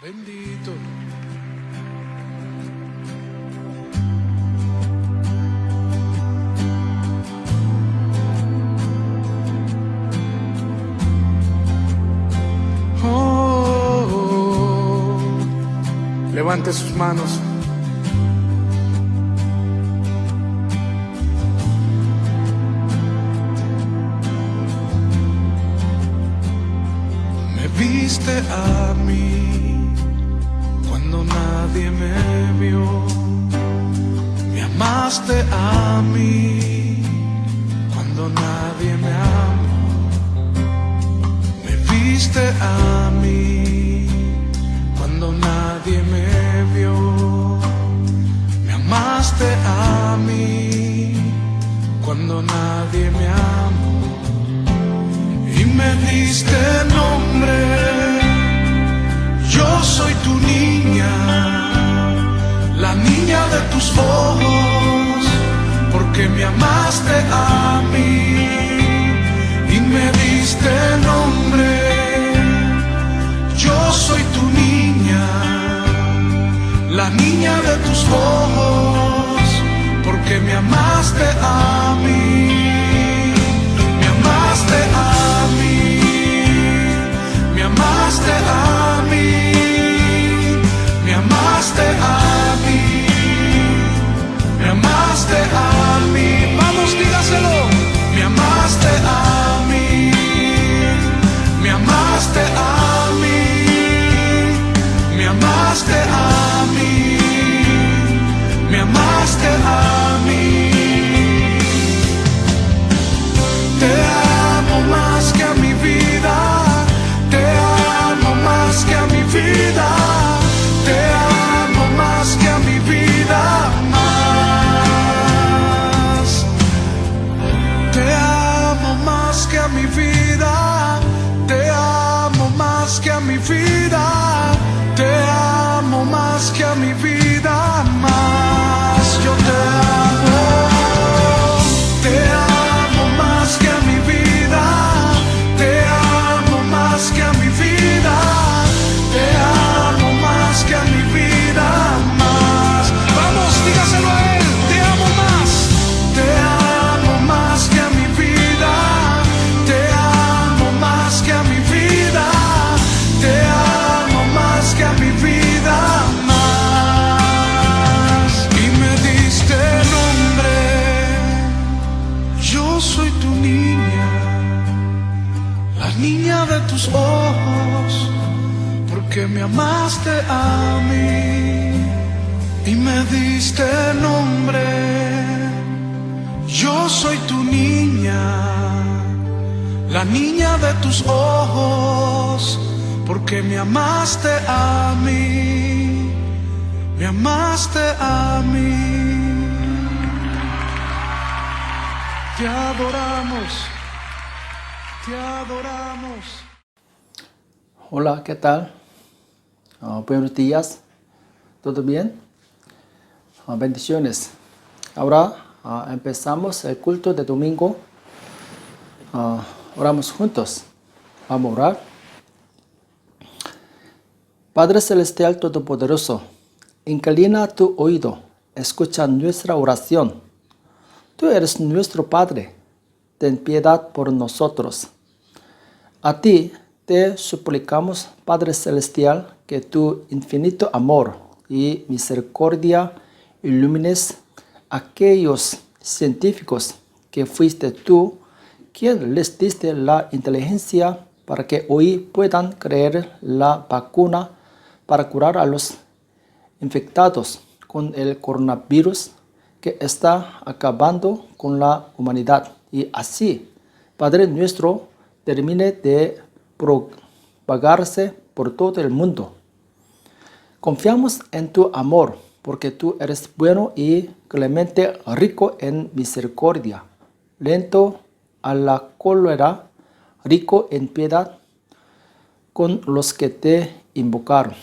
Bendito. Oh, levante sus manos. Me viste a mí cuando nadie me vio, me amaste a mí cuando nadie me amó, me viste a mí cuando nadie me vio, me amaste a mí cuando nadie me amó y me diste nombre. Yo soy tu niña, la niña de tus ojos, porque me amaste a mí y me diste nombre. Yo soy tu niña, la niña de tus ojos, porque me amaste a mí, me amaste a mí, me amaste a mí. Me amaste a mí, me amaste a mí. Vamos, dígaselo. Me amaste a mí, me amaste a mí, me amaste a mí, me amaste a mí. Te amo más que a mi vida, te amo más que a mi vida. Te amo más que a mi vida, más. Te amo más que a mi vida, te amo más que a mi vida, te amo más que a mi vida, más. Yo te amo más que a mi vida, te amo más que a mi vida, te amo más que a mi vida, más. Vamos, dígaselo a él. Te amo más. Te amo más que a mi vida. Te amo más que a mi vida. Te amo más que a mi vida, más. Y me diste nombre. Yo soy tu niña, la niña de tus ojos, porque me amaste a mí y me diste nombre. Yo soy tu niña, la niña de tus ojos, porque me amaste a mí, me amaste a mí. Te adoramos, te adoramos. Hola, ¿qué tal? Buenos días, ¿todo bien? Bendiciones. Ahora empezamos el culto de domingo. Oramos juntos. Vamos a orar. Padre Celestial Todopoderoso, inclina tu oído, escucha nuestra oración. Tú eres nuestro Padre, ten piedad por nosotros. A ti te suplicamos, Padre Celestial, que tu infinito amor y misericordia ilumines a aquellos científicos que fuiste tú quien les diste la inteligencia para que hoy puedan crear la vacuna para curar a los infectados con el coronavirus que está acabando con la humanidad. Y así, Padre nuestro, termine de propagarse por todo el mundo. Confiamos en tu amor, porque tú eres bueno y clemente, rico en misericordia, lento a la cólera, rico en piedad con los que te invocaron.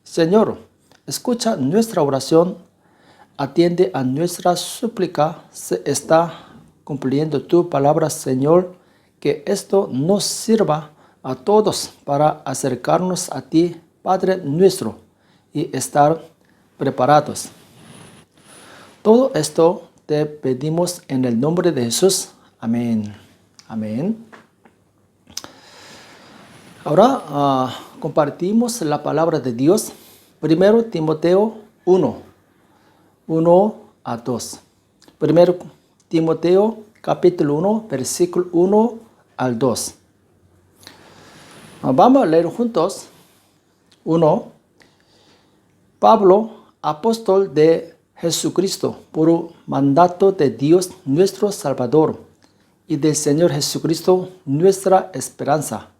Señor, escucha nuestra oración, atiende a nuestra súplica, se está cumpliendo tu palabra, Señor, que esto nos sirva a todos para acercarnos a ti Padre nuestro y estar preparados. Todo esto te pedimos en el nombre de Jesús. Amén. Amén. Ahora compartimos la palabra de Dios. 1 Timoteo 1 a 2. 1 Timoteo capítulo 1, versículo 1 al 2. Vamos a leer juntos. 1. Pablo, apóstol de Jesucristo, por mandato de Dios nuestro Salvador y del Señor Jesucristo nuestra esperanza.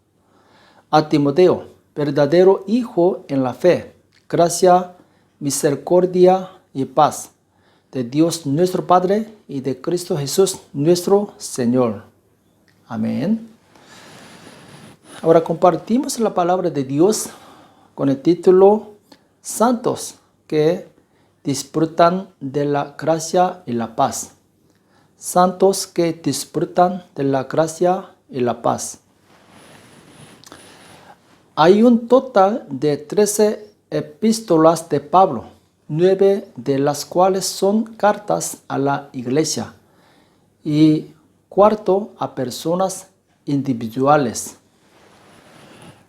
A Timoteo, verdadero hijo en la fe, gracia, misericordia y paz de Dios nuestro Padre y de Cristo Jesús nuestro Señor. Amén. Ahora compartimos la palabra de Dios con el título Santos que disfrutan de la gracia y la paz. Santos que disfrutan de la gracia y la paz. Hay un total de 13 epístolas de Pablo, 9 de las cuales son cartas a la iglesia y 4 a personas individuales.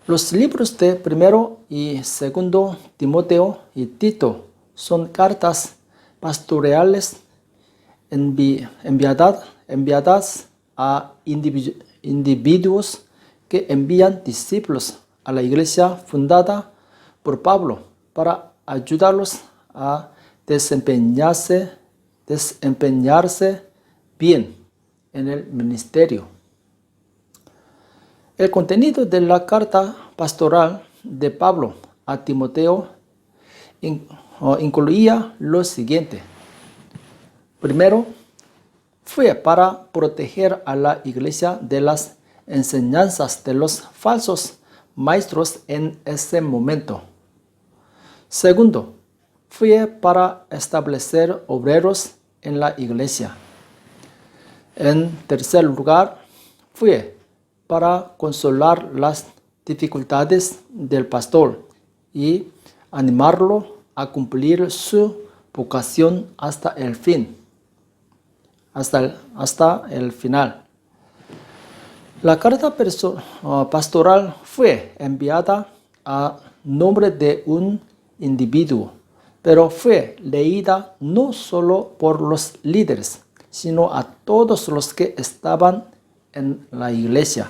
Los libros de 1 y 2 Timoteo y Tito son cartas pastorales enviadas a individuos que envían discípulos a la iglesia fundada por Pablo para ayudarlos a desempeñarse bien en el ministerio. El contenido de la carta pastoral de Pablo a Timoteo incluía lo siguiente. Primero, fue para proteger a la iglesia de las enseñanzas de los falsos maestros en ese momento. Segundo, fue para establecer obreros en la iglesia. En tercer lugar, fue para consolar las dificultades del pastor y animarlo a cumplir su vocación hasta el fin, hasta el final. La carta pastoral fue enviada a nombre de un individuo, pero fue leída no solo por los líderes, sino a todos los que estaban en la iglesia.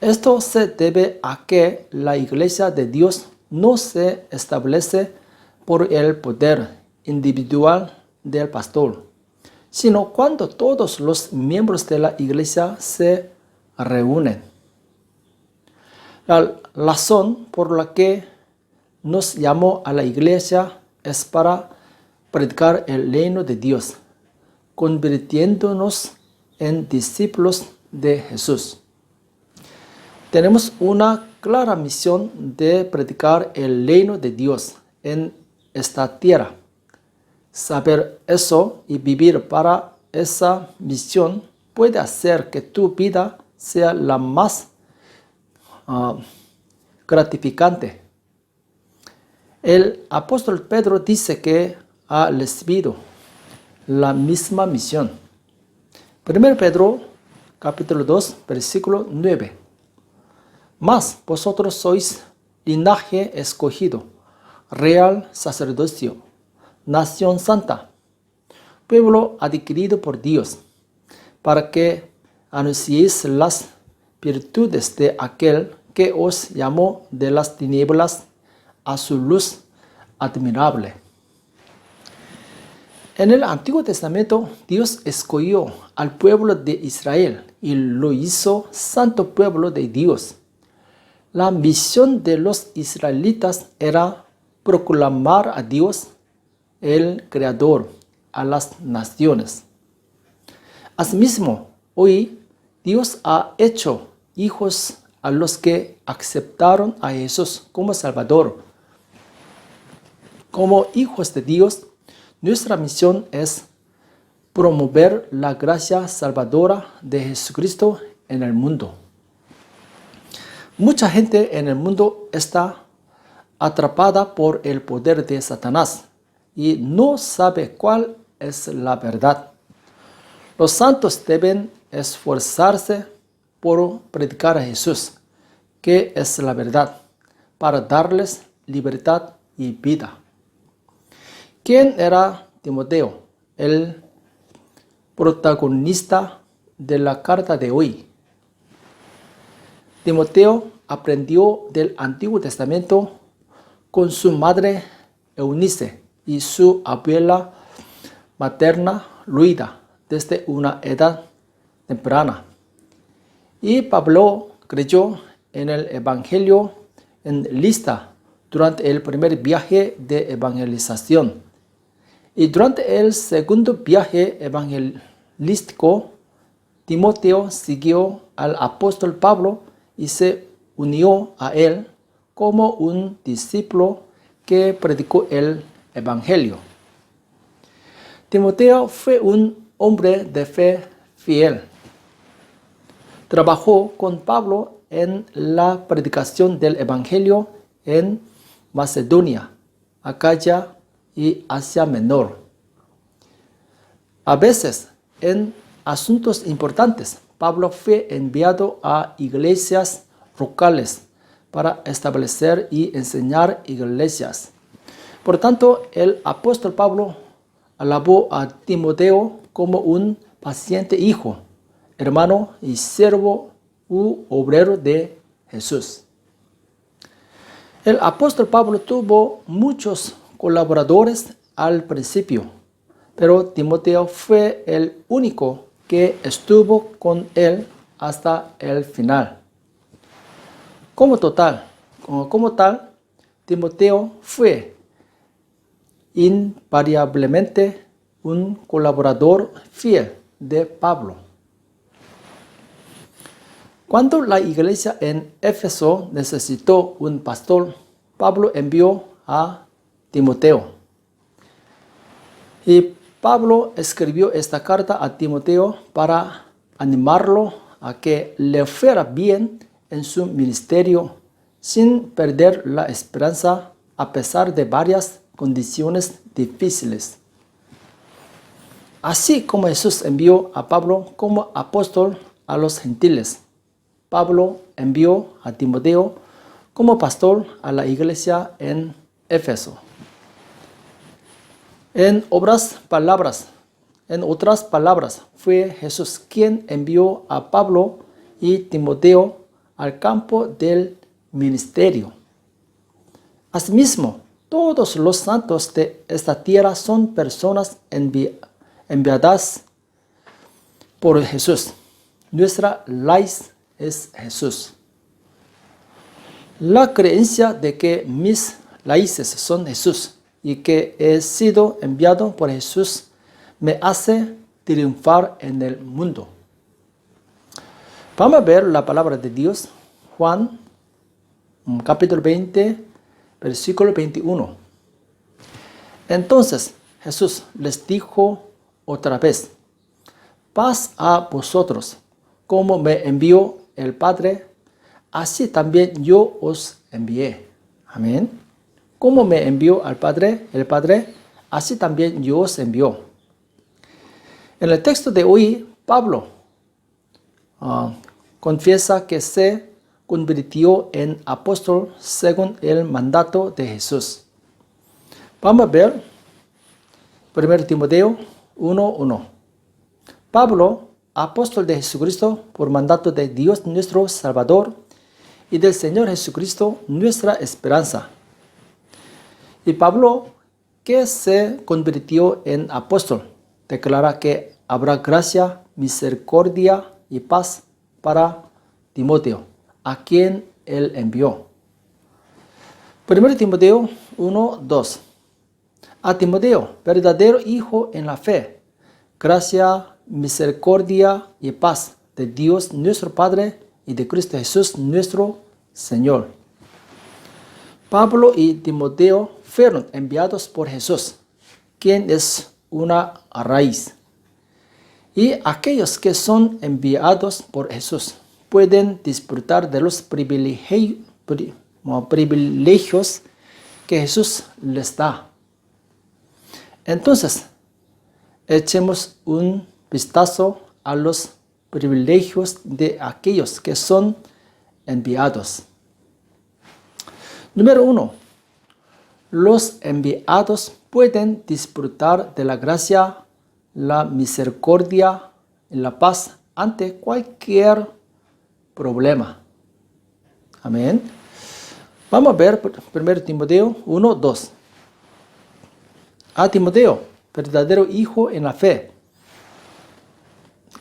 Esto se debe a que la iglesia de Dios no se establece por el poder individual del pastor, sino cuando todos los miembros de la iglesia se reúnen. La razón por la que nos llamó a la iglesia es para predicar el reino de Dios, convirtiéndonos en discípulos de Jesús. Tenemos una clara misión de predicar el reino de Dios en esta tierra. Saber eso y vivir para esa misión puede hacer que tu vida sea la más gratificante. El apóstol Pedro dice que ha recibido la misma misión. 1 Pedro capítulo 2 versículo 9. Mas vosotros sois linaje escogido, real sacerdocio, nación santa, pueblo adquirido por Dios, para que anunciéis las virtudes de aquel que os llamó de las tinieblas a su luz admirable. En el Antiguo Testamento, Dios escogió al pueblo de Israel y lo hizo santo pueblo de Dios. La misión de los israelitas era proclamar a Dios, el Creador, a las naciones. Asimismo, hoy Dios ha hecho hijos a los que aceptaron a Jesús como Salvador. Como hijos de Dios, nuestra misión es promover la gracia salvadora de Jesucristo en el mundo. Mucha gente en el mundo está atrapada por el poder de Satanás y no sabe cuál es la verdad. Los santos deben esforzarse por predicar a Jesús, que es la verdad, para darles libertad y vida. ¿Quién era Timoteo, el protagonista de la carta de hoy? Timoteo aprendió del Antiguo Testamento con su madre Eunice y su abuela materna Luida desde una edad temprana. Y Pablo creyó en el Evangelio en Listra durante el primer viaje de evangelización. Y durante el segundo viaje evangelístico, Timoteo siguió al apóstol Pablo y se unió a él como un discípulo que predicó el Evangelio. Timoteo fue un hombre de fe fiel. Trabajó con Pablo en la predicación del Evangelio en Macedonia, Acaya y Asia Menor. A veces, en asuntos importantes, Pablo fue enviado a iglesias locales para establecer y enseñar iglesias. Por tanto, el apóstol Pablo alabó a Timoteo como un paciente hijo, hermano y siervo u obrero de Jesús. El apóstol Pablo tuvo muchos colaboradores al principio, pero Timoteo fue el único que estuvo con él hasta el final. Como tal, Timoteo fue invariablemente un colaborador fiel de Pablo. Cuando la iglesia en Éfeso necesitó un pastor, Pablo envió a Timoteo. Y Pablo escribió esta carta a Timoteo para animarlo a que le fuera bien en su ministerio sin perder la esperanza a pesar de varias condiciones difíciles. Así como Jesús envió a Pablo como apóstol a los gentiles, Pablo envió a Timoteo como pastor a la iglesia en Éfeso. En otras palabras, fue Jesús quien envió a Pablo y Timoteo al campo del ministerio. Asimismo, todos los santos de esta tierra son personas enviadas por Jesús. Nuestra raíz es Jesús. La creencia de que mis raíces son Jesús y que he sido enviado por Jesús me hace triunfar en el mundo. Vamos a ver la palabra de Dios, Juan, capítulo 20, versículo 21. Entonces Jesús les dijo otra vez: paz a vosotros, como me envió el Padre, así también yo os envié. Amén. Como me envió al Padre, el Padre, así también yo os envió. En el texto de hoy, Pablo confiesa que se convirtió en apóstol según el mandato de Jesús. Vamos a ver 1 Timoteo 1:1. Pablo, apóstol de Jesucristo, por mandato de Dios nuestro Salvador y del Señor Jesucristo, nuestra esperanza. Y Pablo, que se convirtió en apóstol, declara que habrá gracia, misericordia y paz para Timoteo, a quien él envió. 1 Timoteo 1:2. A Timoteo, verdadero hijo en la fe, gracia, misericordia y paz de Dios nuestro Padre y de Cristo Jesús nuestro Señor. Pablo y Timoteo fueron enviados por Jesús, quien es una raíz. Y aquellos que son enviados por Jesús pueden disfrutar de los privilegios que Jesús les da. Entonces, echemos un vistazo a los privilegios de aquellos que son enviados. Número 1. Los enviados pueden disfrutar de la gracia, la misericordia y la paz ante cualquier problema. Amén. Vamos a ver 1 Timoteo 1:2. A Timoteo, verdadero hijo en la fe,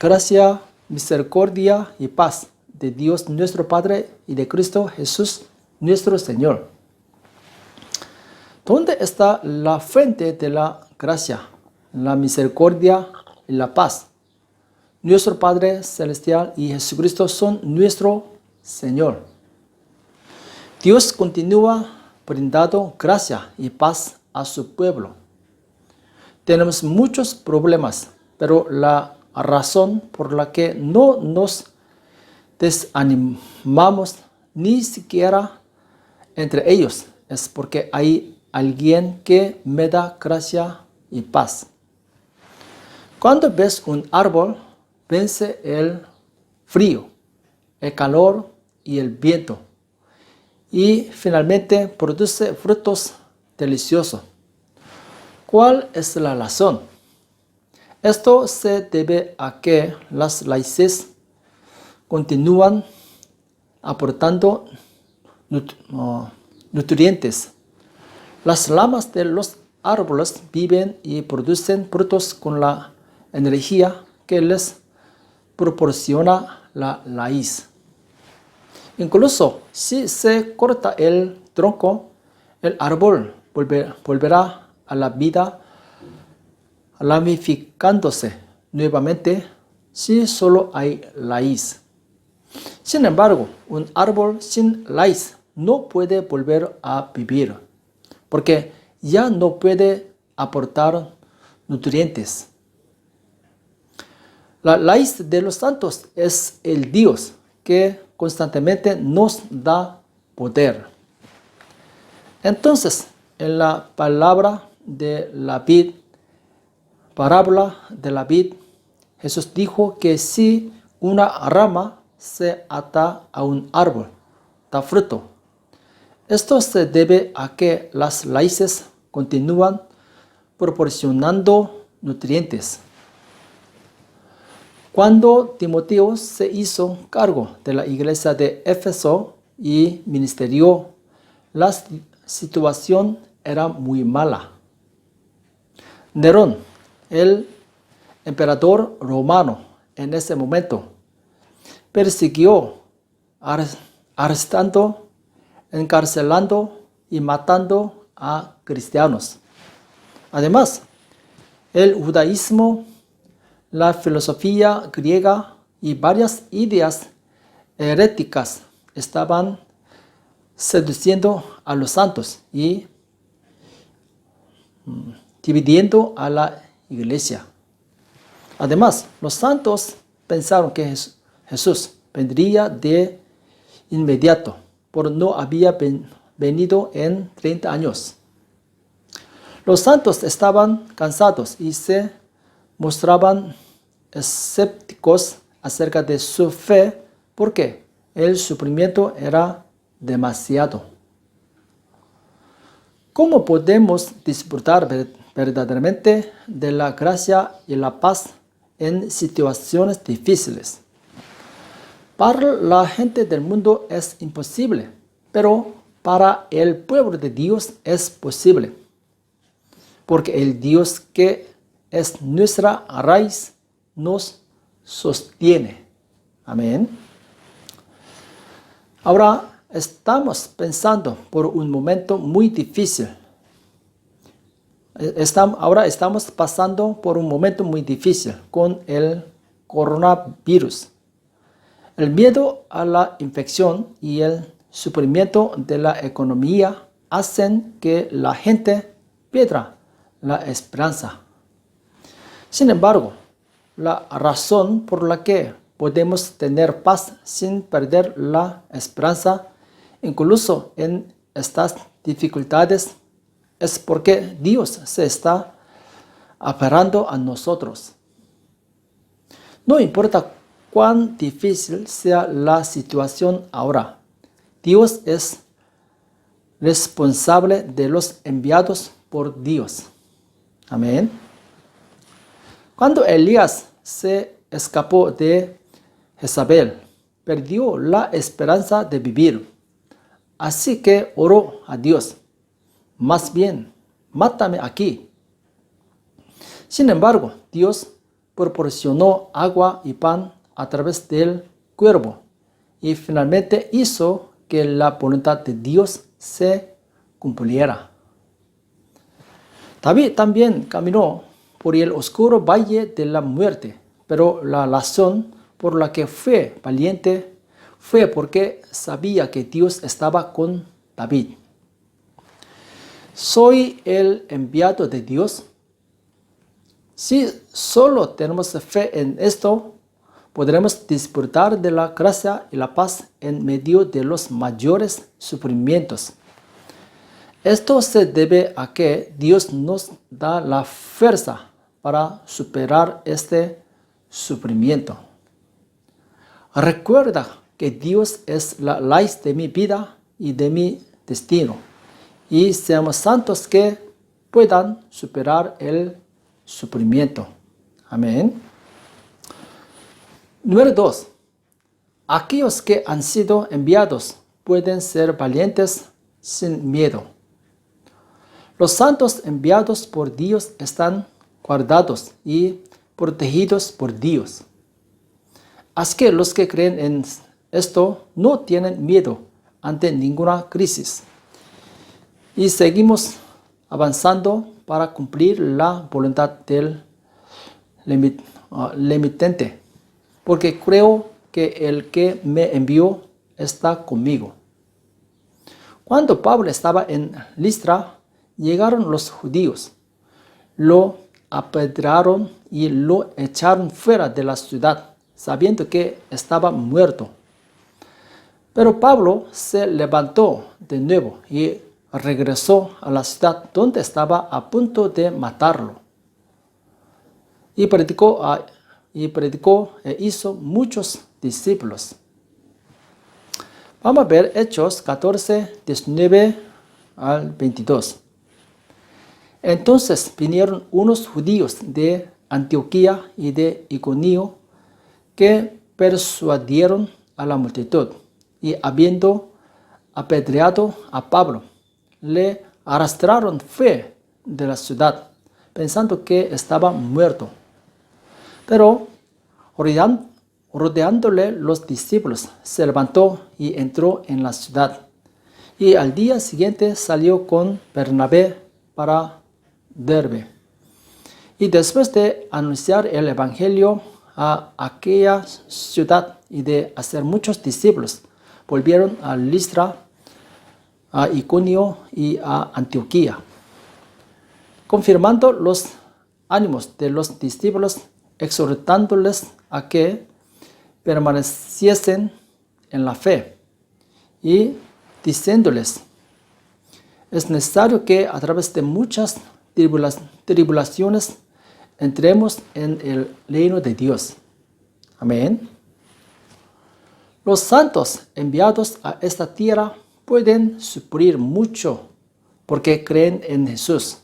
gracia, misericordia y paz de Dios nuestro Padre y de Cristo Jesús nuestro Señor. ¿Dónde está la fuente de la gracia, la misericordia y la paz? Nuestro Padre Celestial y Jesucristo son nuestro Señor. Dios continúa brindando gracia y paz a su pueblo. Tenemos muchos problemas, pero la razón por la que no nos desanimamos ni siquiera entre ellos es porque hay alguien que me da gracia y paz. Cuando ves un árbol, vence el frío, el calor y el viento, y finalmente produce frutos deliciosos. ¿Cuál es la razón? Esto se debe a que las raíces continúan aportando nutrientes. Las ramas de los árboles viven y producen frutos con la energía que les proporciona la raíz. Incluso si se corta el tronco, el árbol volverá a la vida ramificándose nuevamente si solo hay raíz. Sin embargo, un árbol sin raíz no puede volver a vivir, porque ya no puede aportar nutrientes. La raíz de los santos es el Dios que constantemente nos da poder. Entonces, en la parábola de la vid, Jesús dijo que si una rama se ata a un árbol, da fruto. Esto se debe a que las raíces continúan proporcionando nutrientes. Cuando Timoteo se hizo cargo de la iglesia de Éfeso y ministerió, la situación era muy mala. Nerón, el emperador romano en ese momento, persiguió, arrestando, encarcelando y matando a cristianos. Además, el judaísmo, la filosofía griega y varias ideas heréticas estaban seduciendo a los santos y dividiendo a la iglesia. Además, los santos pensaron que Jesús vendría de inmediato, pero no había venido en 30 años. Los santos estaban cansados y se mostraban escépticos acerca de su fe porque el sufrimiento era demasiado. ¿Cómo podemos disfrutar verdaderamente de la gracia y la paz en situaciones difíciles? Para la gente del mundo es imposible, pero para el pueblo de Dios es posible, porque el Dios que es nuestra raíz nos sostiene. Amén. Ahora estamos pasando por un momento muy difícil. Ahora estamos pasando por un momento muy difícil con el coronavirus. El miedo a la infección y el sufrimiento de la economía hacen que la gente pierda la esperanza. Sin embargo, la razón por la que podemos tener paz sin perder la esperanza, incluso en estas dificultades, es porque Dios se está aferrando a nosotros. No importa cuán difícil sea la situación ahora, Dios es responsable de los enviados por Dios. Amén. Cuando Elías se escapó de Jezabel, perdió la esperanza de vivir. Así que oró a Dios: más bien, mátame aquí. Sin embargo, Dios proporcionó agua y pan a través del cuervo y finalmente hizo que la voluntad de Dios se cumpliera. David también caminó por el oscuro valle de la muerte, pero la razón por la que fue valiente fue porque sabía que Dios estaba con David. ¿Soy el enviado de Dios? Si solo tenemos fe en esto, podremos disfrutar de la gracia y la paz en medio de los mayores sufrimientos. Esto se debe a que Dios nos da la fuerza para superar este sufrimiento. Recuerda que Dios es la raíz de mi vida y de mi destino, y seamos santos que puedan superar el sufrimiento. Amén. Número 2. Aquellos que han sido enviados pueden ser valientes sin miedo. Los santos enviados por Dios están guardados y protegidos por Dios. Así que los que creen en esto no tienen miedo ante ninguna crisis. Y seguimos avanzando para cumplir la voluntad del limitante, porque creo que el que me envió está conmigo. Cuando Pablo estaba en Listra, llegaron los judíos, lo apedrearon y lo echaron fuera de la ciudad, sabiendo que estaba muerto. Pero Pablo se levantó de nuevo y regresó a la ciudad donde estaba a punto de matarlo. Y predicó e hizo muchos discípulos. Vamos a ver Hechos 14, 19 al 22. Entonces vinieron unos judíos de Antioquía y de Iconio que persuadieron a la multitud, y habiendo apedreado a Pablo, le arrastraron fuera de la ciudad, pensando que estaba muerto. Pero rodeándole los discípulos, se levantó y entró en la ciudad. Y al día siguiente salió con Bernabé para Derbe. Y después de anunciar el evangelio a aquella ciudad y de hacer muchos discípulos, volvieron a Listra, a Iconio y a Antioquía, confirmando los ánimos de los discípulos, exhortándoles a que permaneciesen en la fe y diciéndoles: es necesario que a través de muchas tribulaciones entremos en el reino de Dios. Amén. Los santos enviados a esta tierra pueden sufrir mucho porque creen en Jesús.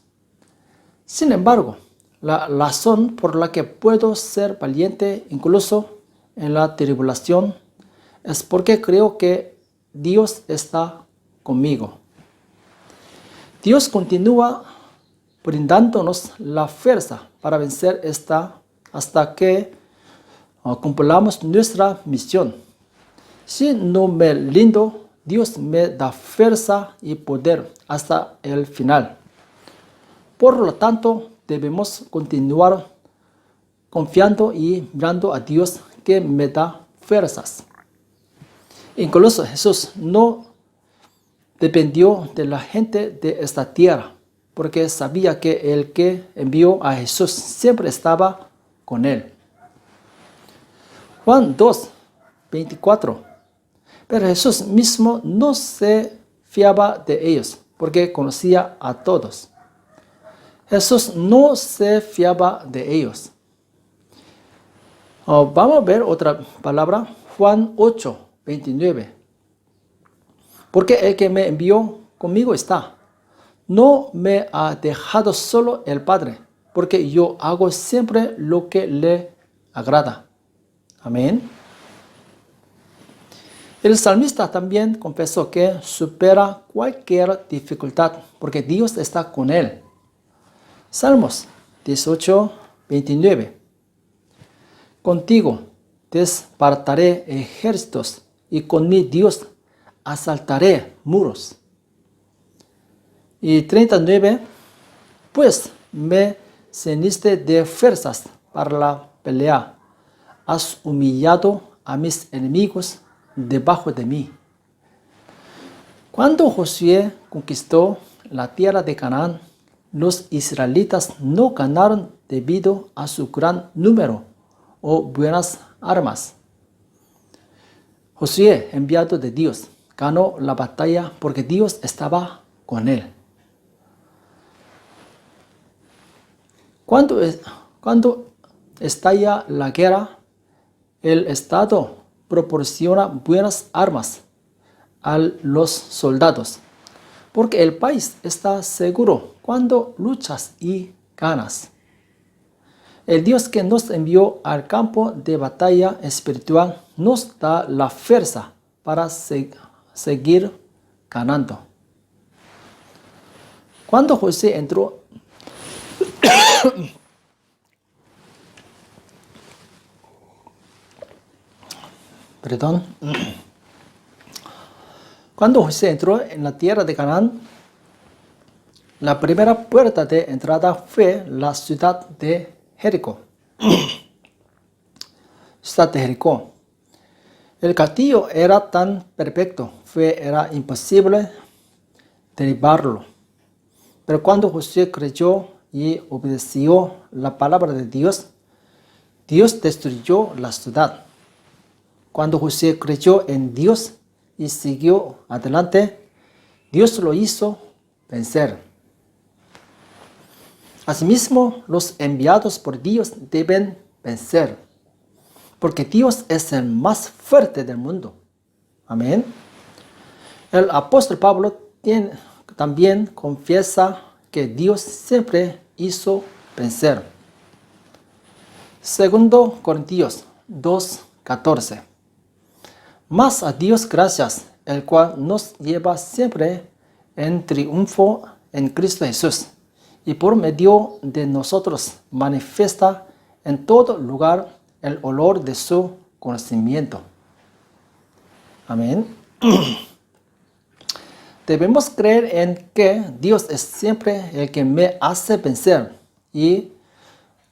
Sin embargo, la razón por la que puedo ser valiente incluso en la tribulación es porque creo que Dios está conmigo. Dios continúa brindándonos la fuerza para vencer esta hasta que cumplamos nuestra misión. Si no me rindo, Dios me da fuerza y poder hasta el final. Por lo tanto, debemos continuar confiando y mirando a Dios que me da fuerzas. Incluso Jesús no dependió de la gente de esta tierra, porque sabía que el que envió a Jesús siempre estaba con él. Juan 2, 24. Pero Jesús mismo no se fiaba de ellos, porque conocía a todos. Jesús no se fiaba de ellos. Vamos a ver otra palabra, Juan 8, 29. Porque el que me envió conmigo está. No me ha dejado solo el Padre, porque yo hago siempre lo que le agrada. Amén. El salmista también confesó que supera cualquier dificultad, porque Dios está con él. Salmos 18, 29. Contigo despertaré ejércitos y con mi Dios asaltaré muros. Y 39. Pues me ceniste de fuerzas para la pelea. Has humillado a mis enemigos debajo de mí. Cuando Josué conquistó la tierra de Canaán, los israelitas no ganaron debido a su gran número o buenas armas. Josué, enviado de Dios, ganó la batalla porque Dios estaba con él. Cuando estalla la guerra, el Estado proporciona buenas armas a los soldados, porque el país está seguro cuando luchas y ganas. El Dios que nos envió al campo de batalla espiritual nos da la fuerza para seguir ganando. Cuando José entró Cuando José entró en la tierra de Canaán, la primera puerta de entrada fue la ciudad de Jericó. El castillo era tan perfecto que era imposible derribarlo. Pero cuando José creyó y obedeció la palabra de Dios, Dios destruyó la ciudad. Cuando José creyó en Dios y siguió adelante, Dios lo hizo vencer. Asimismo, los enviados por Dios deben vencer, porque Dios es el más fuerte del mundo. Amén. El apóstol Pablo también confiesa que Dios siempre hizo vencer. 2 Corintios 2:14. Mas a Dios gracias, el cual nos lleva siempre en triunfo en Cristo Jesús, y por medio de nosotros manifiesta en todo lugar el olor de su conocimiento. Amén. Debemos creer en que Dios es siempre el que me hace vencer y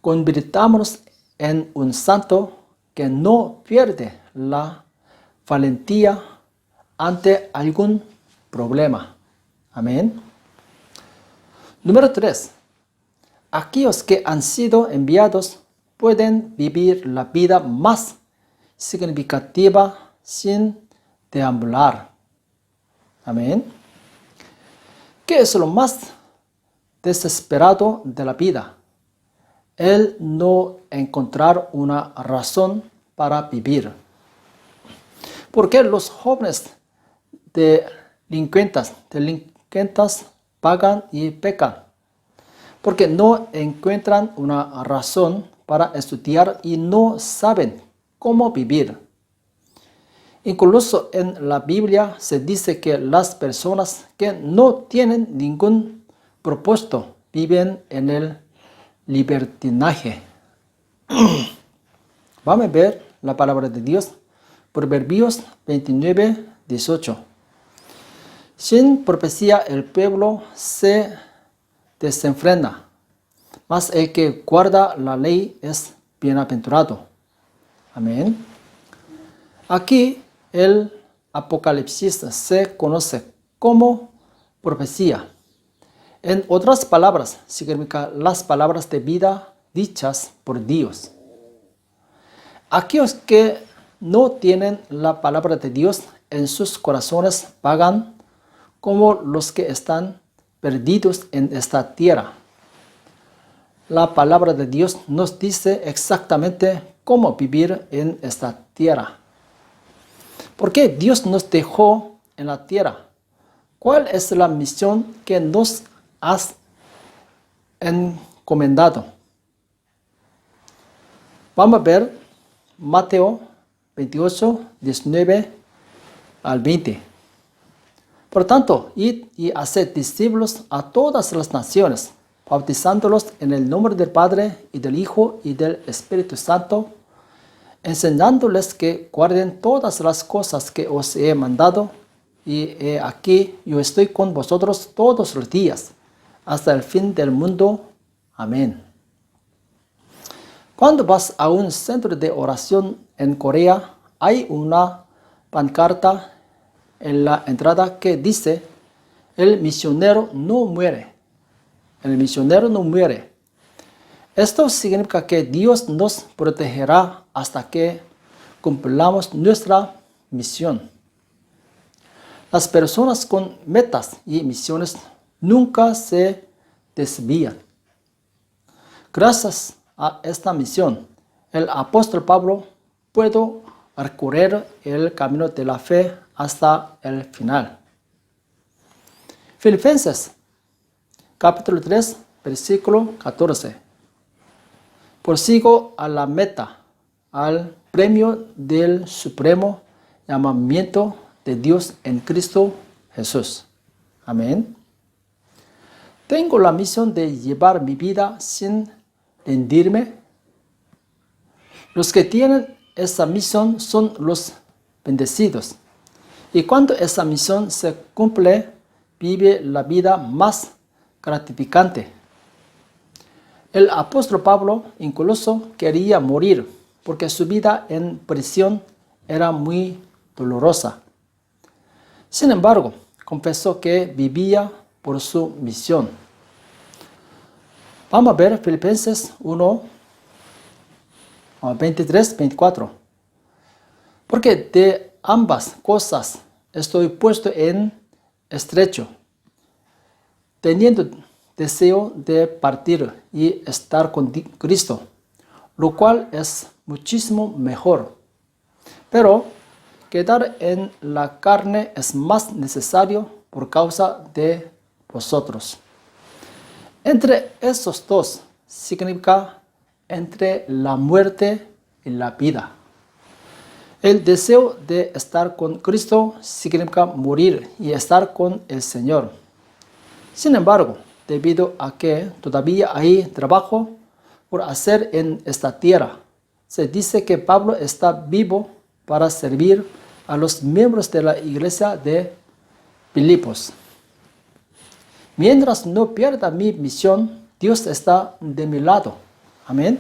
convirtámonos en un santo que no pierde la valentía ante algún problema. Amén. Número 3. Aquellos que han sido enviados pueden vivir la vida más significativa sin deambular. Amén. ¿Qué es lo más desesperado de la vida? El no encontrar una razón para vivir. ¿Por qué los jóvenes delincuentes pagan y pecan? Porque no encuentran una razón para estudiar y no saben cómo vivir. Incluso en la Biblia se dice que las personas que no tienen ningún propósito viven en el libertinaje. Vamos a ver la palabra de Dios. Proverbios 29:18. Sin profecía el pueblo se desenfrena, mas el que guarda la ley es bienaventurado. Amén. Aquí el Apocalipsis se conoce como profecía. En otras palabras, significa las palabras de vida dichas por Dios. Aquellos que no tienen la palabra de Dios en sus corazones pagan como los que están perdidos en esta tierra. La palabra de Dios nos dice exactamente cómo vivir en esta tierra. ¿Por qué Dios nos dejó en la tierra? ¿Cuál es la misión que nos has encomendado? Vamos a ver Mateo 28, 19 al 20. Por tanto, id y haced discípulos a todas las naciones, bautizándolos en el nombre del Padre y del Hijo y del Espíritu Santo, enseñándoles que guarden todas las cosas que os he mandado, y he aquí yo estoy con vosotros todos los días, hasta el fin del mundo. Amén. Cuando vas a un centro de oración en Corea, hay una pancarta en la entrada que dice: el misionero no muere. El misionero no muere. Esto significa que Dios nos protegerá hasta que cumplamos nuestra misión. Las personas con metas y misiones nunca se desvían. Gracias a esta misión, el apóstol Pablo pudo recorrer el camino de la fe hasta el final. Filipenses, capítulo 3, versículo 14. Prosigo a la meta, al premio del supremo llamamiento de Dios en Cristo Jesús. Amén. Tengo la misión de llevar mi vida sin rendirme. Los que tienen esa misión son los bendecidos. Y cuando esa misión se cumple, vive la vida más gratificante. El apóstol Pablo incluso quería morir porque su vida en prisión era muy dolorosa. Sin embargo, confesó que vivía por su misión. Vamos a ver Filipenses 1, 23, 24. Porque de ambas cosas estoy puesto en estrecho, teniendo deseo de partir y estar con Cristo, lo cual es muchísimo mejor. Pero quedar en la carne es más necesario por causa de vosotros. Entre esos dos significa entre la muerte y la vida. El deseo de estar con Cristo significa morir y estar con el Señor. Sin embargo, debido a que todavía hay trabajo por hacer en esta tierra, se dice que Pablo está vivo para servir a los miembros de la iglesia de Filipos. Mientras no pierda mi misión, Dios está de mi lado. Amén.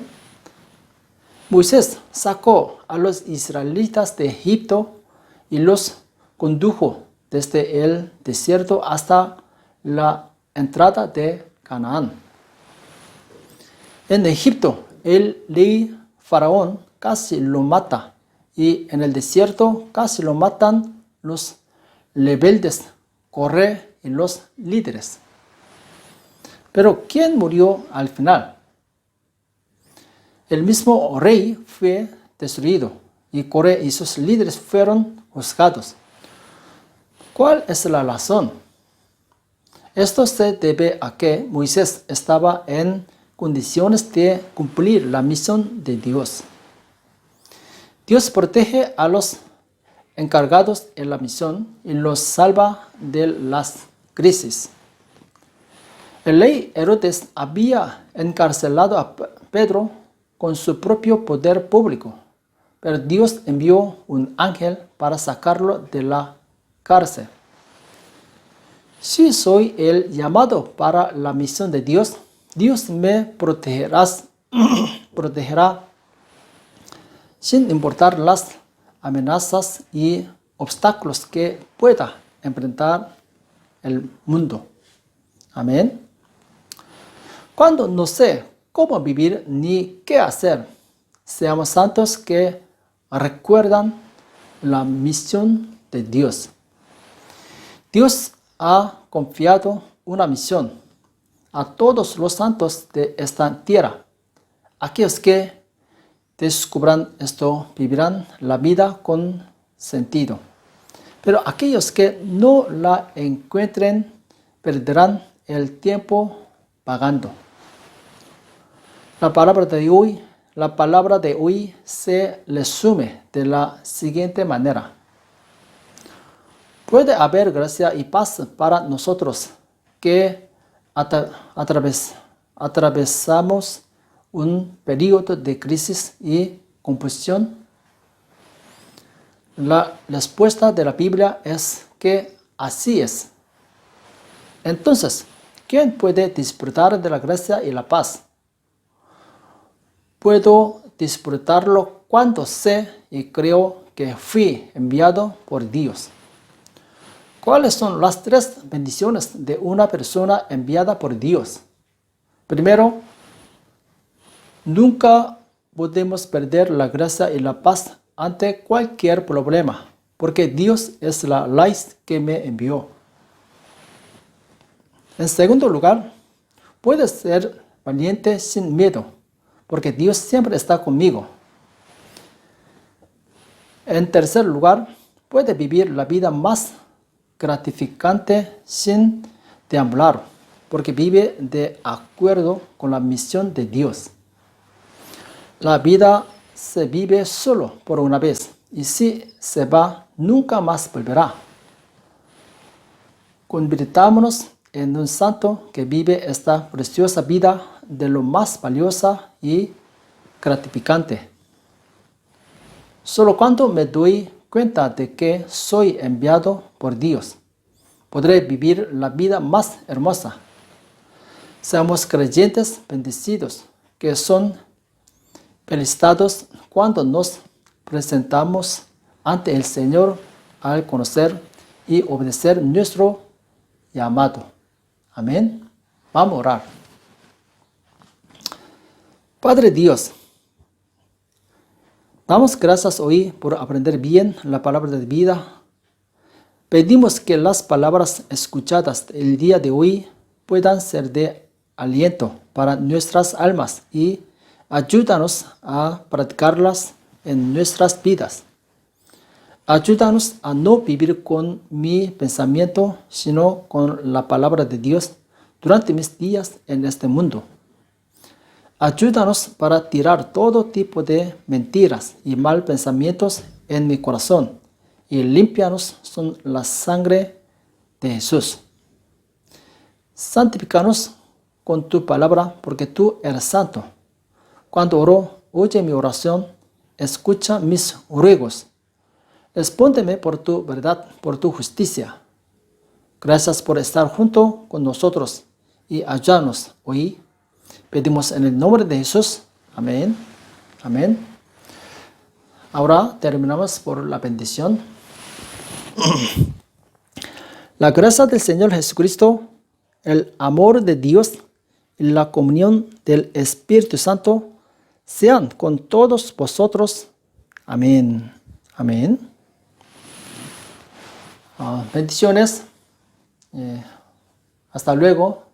Moisés sacó a los israelitas de Egipto y los condujo desde el desierto hasta la entrada de Canaán. En Egipto, el rey Faraón casi lo mata, y en el desierto casi lo matan los rebeldes, Coré y los líderes. Pero ¿quién murió al final? El mismo rey fue destruido y Coré y sus líderes fueron juzgados. ¿Cuál es la razón? Esto se debe a que Moisés estaba en condiciones de cumplir la misión de Dios. Dios protege a los encargados en la misión y los salva de las crisis. El rey Herodes había encarcelado a Pedro con su propio poder público, pero Dios envió un ángel para sacarlo de la cárcel. Si soy el llamado para la misión de Dios, Dios me protegerá sin importar las amenazas y obstáculos que pueda enfrentar el mundo. Amén. Cuando no sé cómo vivir ni qué hacer, seamos santos que recuerdan la misión de Dios. Dios ha confiado una misión a todos los santos de esta tierra. Aquellos que descubran esto vivirán la vida con sentido. Pero aquellos que no la encuentren perderán el tiempo vagando. La palabra de hoy se resume de la siguiente manera. Puede haber gracia y paz para nosotros que atravesamos un periodo de crisis y confusión. La respuesta de la Biblia es que así es. Entonces, ¿quién puede disfrutar de la gracia y la paz? Puedo disfrutarlo cuando sé y creo que fui enviado por Dios. ¿Cuáles son las 3 bendiciones de una persona enviada por Dios? Primero, nunca podemos perder la gracia y la paz ante cualquier problema, porque Dios es la raíz que me envió. En segundo lugar, puedes ser valiente sin miedo, porque Dios siempre está conmigo. En tercer lugar, puedes vivir la vida más gratificante sin deambular, porque vive de acuerdo con la misión de Dios. La vida se vive solo por una vez, y si se va, nunca más volverá. Convirtámonos en un santo que vive esta preciosa vida de lo más valiosa y gratificante. Solo cuando me doy cuenta de que soy enviado por Dios, podré vivir la vida más hermosa. Seamos creyentes bendecidos, que son felicitados cuando nos presentamos ante el Señor al conocer y obedecer nuestro llamado. Amén. Vamos a orar. Padre Dios, damos gracias hoy por aprender bien la palabra de vida. Pedimos que las palabras escuchadas el día de hoy puedan ser de aliento para nuestras almas y ayúdanos a practicarlas en nuestras vidas. Ayúdanos a no vivir con mi pensamiento, sino con la palabra de Dios durante mis días en este mundo. Ayúdanos para tirar todo tipo de mentiras y mal pensamientos en mi corazón y límpianos con la sangre de Jesús. Santifícanos con tu palabra, porque tú eres santo. Cuando oro, oye mi oración, escucha mis ruegos. Respóndeme por tu verdad, por tu justicia. Gracias por estar junto con nosotros y ayúdanos hoy. Pedimos en el nombre de Jesús. Amén. Amén. Ahora terminamos por la bendición. La gracia del Señor Jesucristo, el amor de Dios y la comunión del Espíritu Santo sean con todos vosotros. Amén. Amén. Bendiciones. Hasta luego.